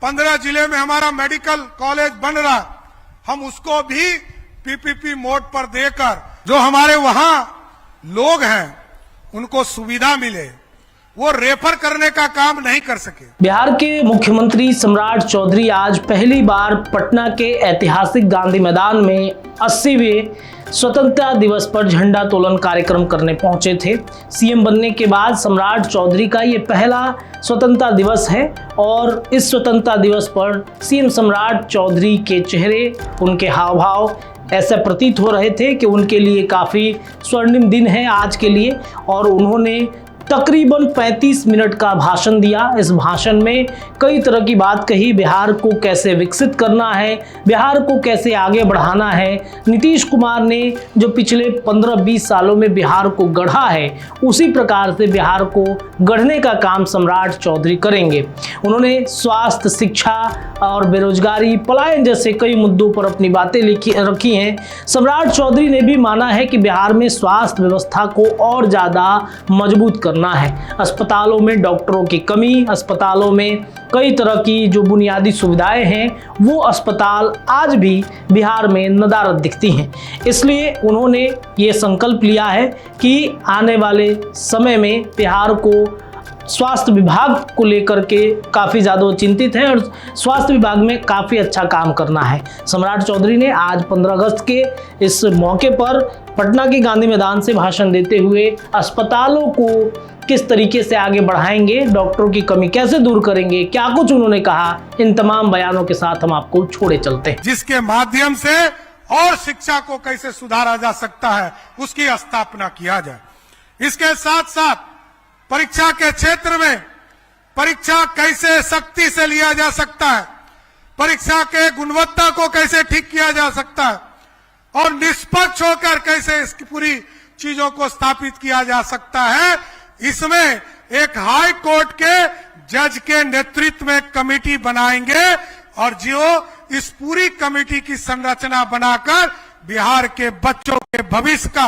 15 जिले में हमारा मेडिकल कॉलेज बन रहा, हम उसको भी पीपीपी मोड पर देकर जो हमारे वहां लोग हैं उनको सुविधा मिले, वो रेफर करने का काम नहीं कर सके। बिहार के मुख्यमंत्री सम्राट चौधरी आज पहली बार पटना के ऐतिहासिक गांधी मैदान में 80वें स्वतंत्रता दिवस पर झंडा तोलन कार्यक्रम करने पहुंचे थे। सीएम बनने के बाद सम्राट चौधरी का ये पहला स्वतंत्रता दिवस है और इस स्वतंत्रता दिवस पर सीएम सम्राट चौधरी के चेहरे, उनके हाव भाव ऐसा प्रतीत हो रहे थे कि उनके लिए काफ़ी स्वर्णिम दिन है आज के लिए। और उन्होंने तकरीबन 35 मिनट का भाषण दिया। इस भाषण में कई तरह की बात कही, बिहार को कैसे विकसित करना है, बिहार को कैसे आगे बढ़ाना है। नीतीश कुमार ने जो पिछले 15-20 सालों में बिहार को गढ़ा है, उसी प्रकार से बिहार को गढ़ने का काम सम्राट चौधरी करेंगे। उन्होंने स्वास्थ्य, शिक्षा और बेरोजगारी, पलायन जैसे कई मुद्दों पर अपनी बातें रखी हैं। सम्राट चौधरी ने भी माना है कि बिहार में स्वास्थ्य व्यवस्था को और ज़्यादा मजबूत करना है। अस्पतालों में डॉक्टरों की कमी, अस्पतालों में कई तरह की जो बुनियादी सुविधाएं हैं, वो अस्पताल आज भी बिहार में नदारद दिखती हैं। इसलिए उन्होंने ये संकल्प लिया है कि आने वाले समय में बिहार को स्वास्थ्य विभाग को लेकर के काफ़ी ज़्यादा चिंतित है और स्वास्थ्य विभाग में काफ़ी अच्छा काम करना है। सम्राट चौधरी ने आज 15 अगस्त के इस मौके पर पटना के गांधी मैदान से भाषण देते हुए अस्पतालों को किस तरीके से आगे बढ़ाएंगे, डॉक्टरों की कमी कैसे दूर करेंगे, क्या कुछ उन्होंने कहा, इन तमाम बयानों के साथ हम आपको छोड़े चलते हैं। जिसके माध्यम से और शिक्षा को कैसे सुधारा जा सकता है, उसकी स्थापना किया जाए। इसके साथ साथ परीक्षा के क्षेत्र में परीक्षा कैसे सख्ती से लिया जा सकता है, परीक्षा के गुणवत्ता को कैसे ठीक किया जा सकता है और निष्पक्ष होकर कैसे इसकी पूरी चीजों को स्थापित किया जा सकता है, इसमें एक हाई कोर्ट के जज के नेतृत्व में कमेटी बनाएंगे और जो इस पूरी कमेटी की संरचना बनाकर बिहार के बच्चों के भविष्य का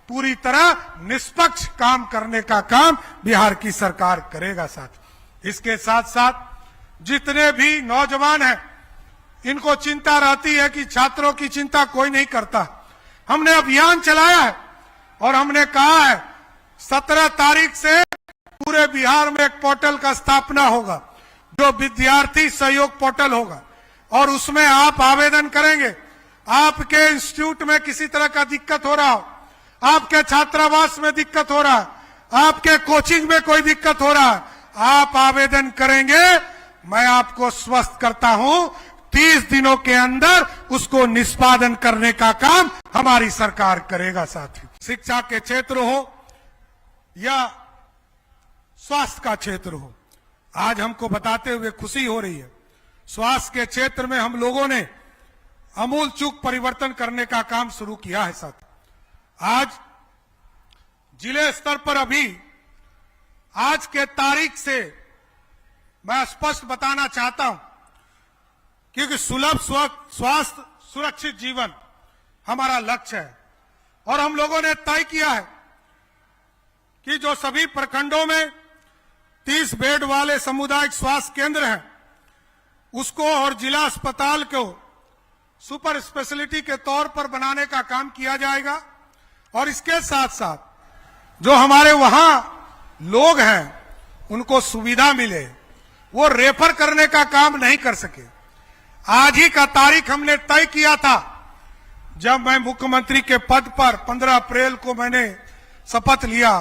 पूरी तरह निष्पक्ष काम करने का काम बिहार की सरकार करेगा। साथ इसके साथ साथ जितने भी नौजवान हैं, इनको चिंता रहती है कि छात्रों की चिंता कोई नहीं करता। हमने अभियान चलाया है और हमने कहा है 17 तारीख से पूरे बिहार में एक पोर्टल का स्थापना होगा जो विद्यार्थी सहयोग पोर्टल होगा और उसमें आप आवेदन करेंगे। आपके इंस्टीट्यूट में किसी तरह का दिक्कत हो रहा हो, आपके छात्रावास में दिक्कत हो रहा है, आपके कोचिंग में कोई दिक्कत हो रहा है, आप आवेदन करेंगे, मैं आपको स्वस्थ करता हूं, 30 दिनों के अंदर उसको निष्पादन करने का काम हमारी सरकार करेगा। साथी, शिक्षा के क्षेत्र हो या स्वास्थ्य का क्षेत्र हो, आज हमको बताते हुए खुशी हो रही है, स्वास्थ्य के क्षेत्र में हम लोगों ने अमूल चूक परिवर्तन करने का काम शुरू किया है। साथ आज जिले स्तर पर अभी आज के तारीख से मैं स्पष्ट बताना चाहता हूं, क्योंकि सुलभ स्वास्थ्य सुरक्षित जीवन हमारा लक्ष्य है और हम लोगों ने तय किया है कि जो सभी प्रखंडों में 30 बेड वाले सामुदायिक स्वास्थ्य केंद्र हैं, उसको और जिला अस्पताल को सुपर स्पेशलिटी के तौर पर बनाने का काम किया जाएगा। और इसके साथ साथ जो हमारे वहां लोग हैं उनको सुविधा मिले, वो रेफर करने का काम नहीं कर सके। आज ही का तारीख हमने तय किया था जब मैं मुख्यमंत्री के पद पर 15 अप्रैल को मैंने शपथ लिया,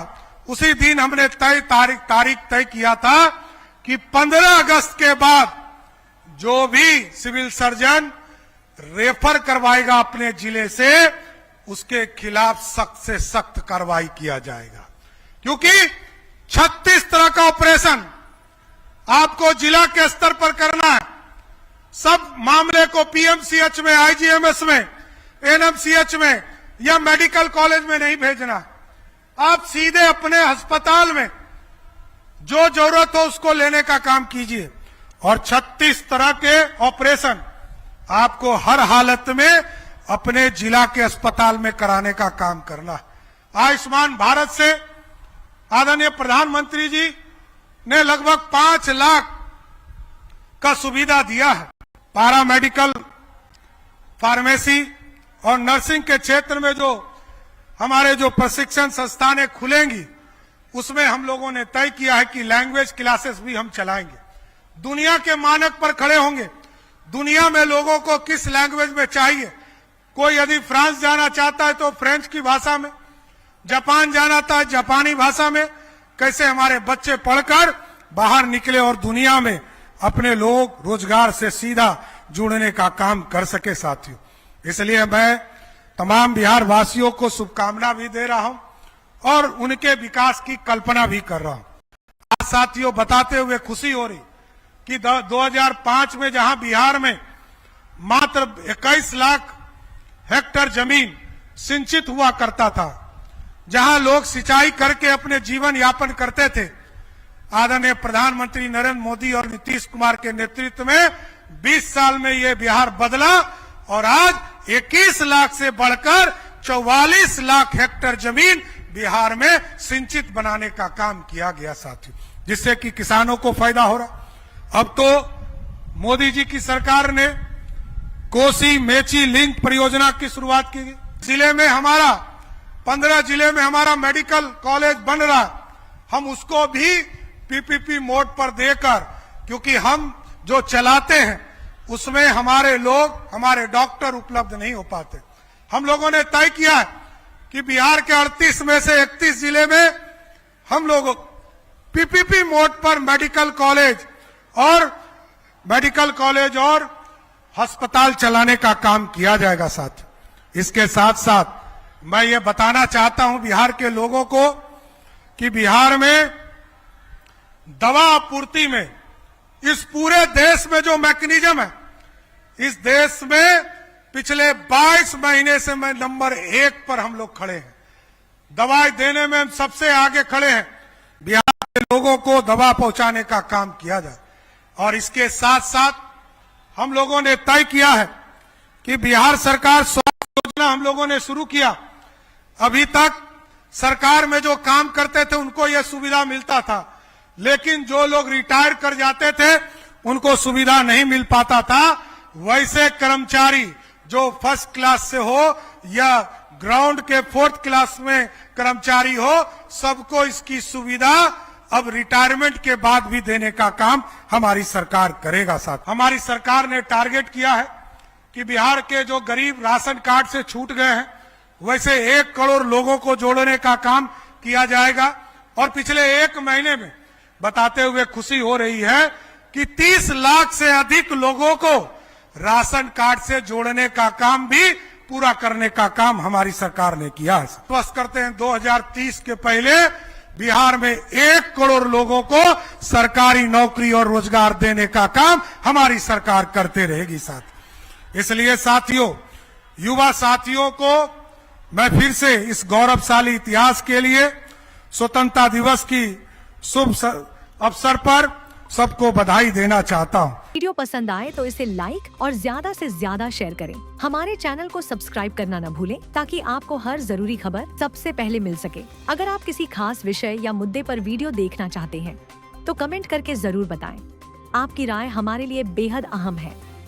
उसी दिन हमने तारीख तय किया था कि 15 अगस्त के बाद जो भी सिविल सर्जन रेफर करवाएगा अपने जिले से, उसके खिलाफ सख्त से सख्त कार्रवाई किया जाएगा। क्योंकि 36 तरह का ऑपरेशन आपको जिला के स्तर पर करना है। सब मामले को पीएमसीएच में, आईजीएमएस में, एनएमसीएच में या मेडिकल कॉलेज में नहीं भेजना। आप सीधे अपने अस्पताल में जो जरूरत हो उसको लेने का काम कीजिए और 36 तरह के ऑपरेशन आपको हर हालत में अपने जिला के अस्पताल में कराने का काम करना। आयुष्मान भारत से आदरणीय प्रधानमंत्री जी ने लगभग 5 लाख का सुविधा दिया है। पारा मेडिकल, फार्मेसी और नर्सिंग के क्षेत्र में जो हमारे जो प्रशिक्षण संस्थानें खुलेंगी, उसमें हम लोगों ने तय किया है कि लैंग्वेज क्लासेस भी हम चलाएंगे। दुनिया के मानक पर खड़े होंगे। दुनिया में लोगों को किस लैंग्वेज में चाहिए, कोई यदि फ्रांस जाना चाहता है तो फ्रेंच की भाषा में, जापान जाना था जापानी भाषा में, कैसे हमारे बच्चे पढ़कर बाहर निकले और दुनिया में अपने लोग रोजगार से सीधा जुड़ने का काम कर सके साथियों। इसलिए मैं तमाम बिहार वासियों को शुभकामना भी दे रहा हूं और उनके विकास की कल्पना भी कर रहा हूं। आज साथियों बताते हुए खुशी हो रही कि 2005 में जहां बिहार में मात्र 21 लाख हेक्टेयर जमीन सिंचित हुआ करता था, जहां लोग सिंचाई करके अपने जीवन यापन करते थे, आदरणीय प्रधानमंत्री नरेंद्र मोदी और नीतीश कुमार के नेतृत्व में 20 साल में ये बिहार बदला और आज 21 लाख से बढ़कर 44 लाख हेक्टेयर जमीन बिहार में सिंचित बनाने का काम किया गया साथियों, जिससे कि किसानों को फायदा हो रहा। अब तो मोदी जी की सरकार ने कोसी मेची लिंक परियोजना की शुरुआत की। जिले में हमारा 15 जिले में हमारा मेडिकल कॉलेज बन रहा, हम उसको भी पीपीपी मोड पर देकर, क्योंकि हम जो चलाते हैं उसमें हमारे लोग, हमारे डॉक्टर उपलब्ध नहीं हो पाते। हम लोगों ने तय किया है कि बिहार के 38 में से 31 जिले में हम लोग पीपीपी मोड पर मेडिकल कॉलेज और अस्पताल चलाने का काम किया जाएगा साथ। इसके साथ साथ मैं ये बताना चाहता हूं बिहार के लोगों को कि बिहार में दवा आपूर्ति में इस पूरे देश में जो मैकेनिज्म है, इस देश में पिछले 22 महीने से मैं नंबर 1 पर हम लोग खड़े हैं। दवाई देने में हम सबसे आगे खड़े हैं। बिहार के लोगों को दवा पहुंचाने का काम किया जाए। और इसके साथ साथ हम लोगों ने तय किया है कि बिहार सरकार स्वास्थ्य योजना हम लोगों ने शुरू किया। अभी तक सरकार में जो काम करते थे उनको यह सुविधा मिलता था, लेकिन जो लोग रिटायर कर जाते थे उनको सुविधा नहीं मिल पाता था। वैसे कर्मचारी जो फर्स्ट क्लास से हो या ग्राउंड के 4th क्लास में कर्मचारी हो, सबको इसकी सुविधा अब रिटायरमेंट के बाद भी देने का काम हमारी सरकार करेगा साथ। हमारी सरकार ने टारगेट किया है कि बिहार के जो गरीब राशन कार्ड से छूट गए हैं, वैसे 1 करोड़ लोगों को जोड़ने का काम किया जाएगा। और पिछले 1 महीने में बताते हुए खुशी हो रही है कि 30 लाख से अधिक लोगों को राशन कार्ड से जोड़ने का काम भी पूरा करने का काम हमारी सरकार ने किया है। स्पष्ट करते हैं 2030 के पहले बिहार में 1 करोड़ लोगों को सरकारी नौकरी और रोजगार देने का काम हमारी सरकार करते रहेगी साथ। इसलिए साथियों, युवा साथियों को मैं फिर से इस गौरवशाली इतिहास के लिए स्वतंत्रता दिवस की शुभ अवसर पर सबको बधाई देना चाहता हूं। वीडियो पसंद आए तो इसे लाइक और ज्यादा से ज्यादा शेयर करें। हमारे चैनल को सब्सक्राइब करना न भूलें ताकि आपको हर जरूरी खबर सबसे पहले मिल सके। अगर आप किसी खास विषय या मुद्दे पर वीडियो देखना चाहते हैं तो कमेंट करके जरूर बताएं। आपकी राय हमारे लिए बेहद अहम है।